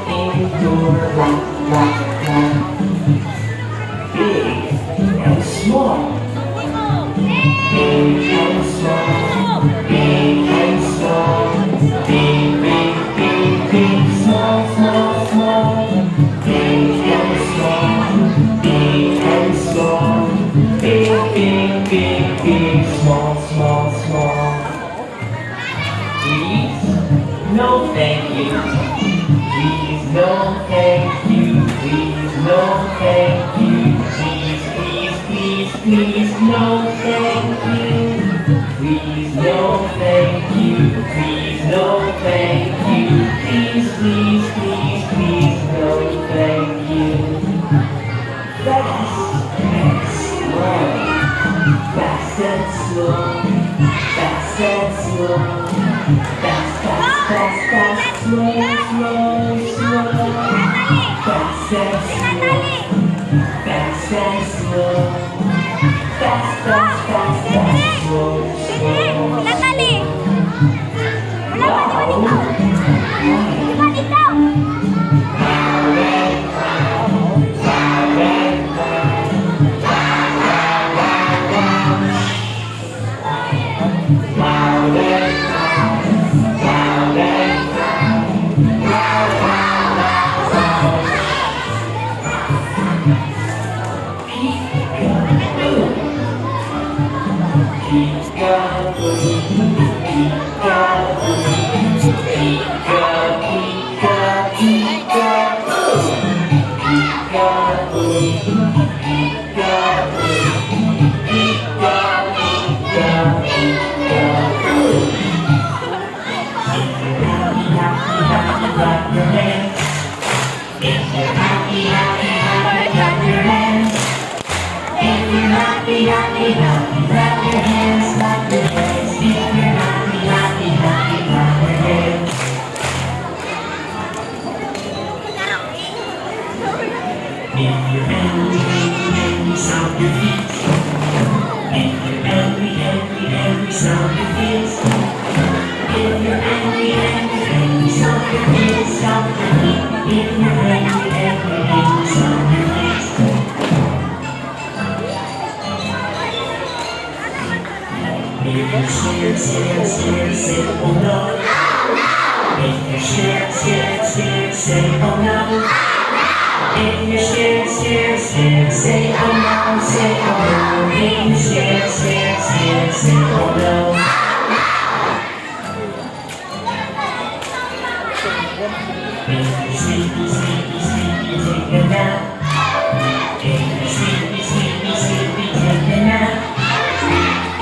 indoor, big and small, big and small, big and small, big, big, big, big, small, small, small, big and small, big and small, big, big, big, big, small, small, small. Please, no thank you. Please, no thank you. Please, no thank you. Please, please, please, please, no thank you. Please, no thank you. Please, no thank you. Please, please, please, please, no thank you. Fast and slow. Fast and slow. Fast and slow. Fast, fast, fast, fast, slow, slow, slow. Fast and slow. Fast and slow. Fast, fast, fast, fast, slow, slow. Natali! Wala pa, di ba dito? Di ba dito? Happy, happy, happy, clap your hands, clap your hands. If you're happy, happy, happy, clap your hands. If you're angry, angry, angry, stomp your feet. If you're angry, angry, angry, stomp your feet. If you're angry, angry, angry, stomp your feet, stomp your feet. If you're angry, angry, angry, stomp your feet. If you're scared, scared, scared, say oh no. If you're scared, scared, scared, say oh no. If you're scared, scared, scared, say oh no, say oh no. If you're scared, scared, scared, say oh no. If you're sleepy, sleepy, sleepy, take a nap. If you're sleepy, sleepy, sleepy, take a nap.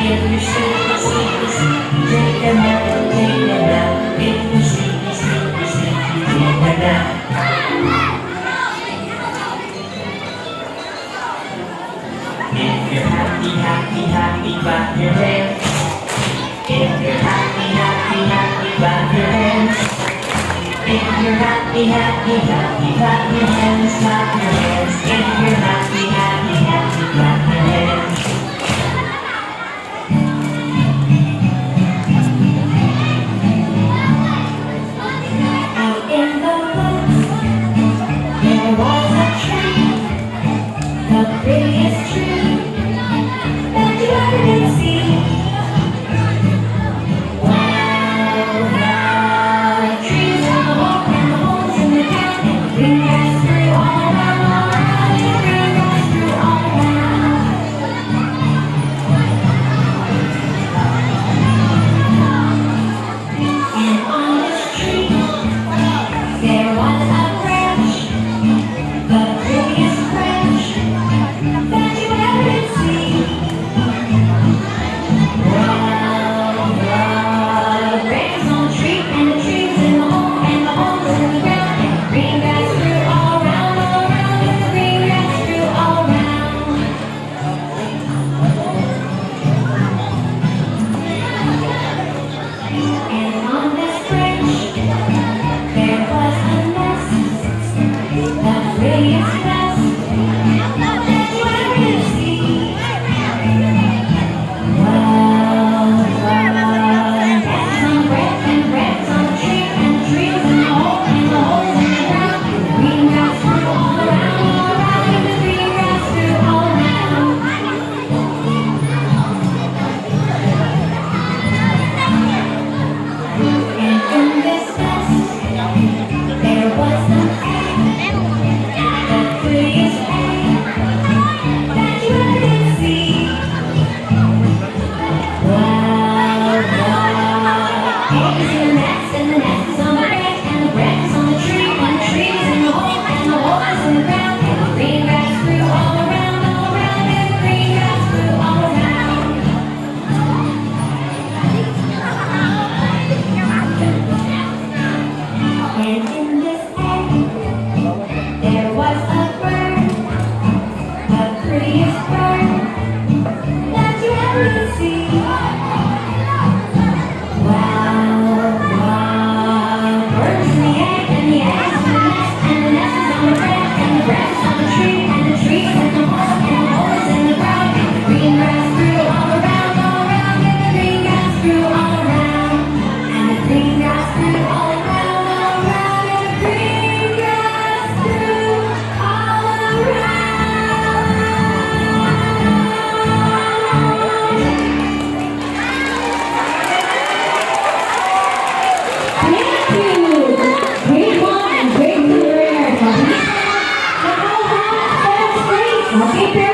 If you're sleepy, sleepy, sleepy, take a nap, take a nap. If you're sleepy, sleepy, sleepy, take a nap. If you're happy, happy, happy, clap your hands. If you're happy, happy, happy, clap your hands. If you're happy, happy, happy, clap your hands, clap your hands. If you're happy, happy, happy, clap your hands. Okay, pero